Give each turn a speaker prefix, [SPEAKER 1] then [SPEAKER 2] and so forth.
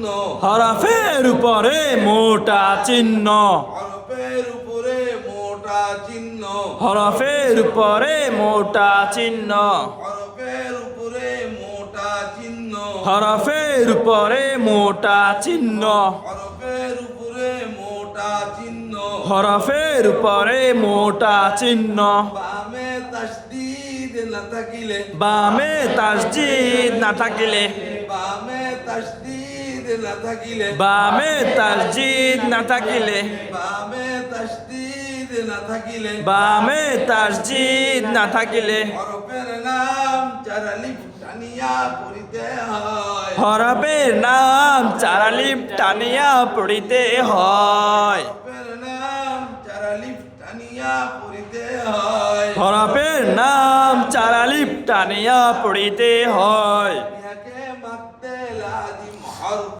[SPEAKER 1] চিহ্ন
[SPEAKER 2] হরফের উপরে মোটা চিহ্ন
[SPEAKER 1] হরফের উপরে মোটা চিহ্ন
[SPEAKER 2] হরফের উপরে মোটা চিহ্ন
[SPEAKER 1] হরফের উপরে মোটা চিহ্ন
[SPEAKER 2] হরফের উপরে মোটা চিহ্ন
[SPEAKER 1] হরফের উপরে মোটা চিহ্ন
[SPEAKER 2] হরফের উপরে মোটা চিহ্ন
[SPEAKER 1] বামে তাসদীদ না থাকিলে
[SPEAKER 2] বামে তাসজিদ না থাকিলে
[SPEAKER 1] বামে তাসদীদ না থাকিলে
[SPEAKER 2] বামে তাসজিদ না থাকিলে
[SPEAKER 1] বামে তাসদীদ না থাকিলে
[SPEAKER 2] বামে তাসজিদ না থাকিলে
[SPEAKER 1] হরফের নাম চার আলিফ টানিয়া পড়িতে হয়
[SPEAKER 2] হরফের নাম চার আলিফ টানিয়া পড়িতে হয়
[SPEAKER 1] হরফের নাম চার আলিফ টানিয়া পড়িতে হয়
[SPEAKER 2] হরফের নাম চার আলিফ টানিয়া পড়িতে হয়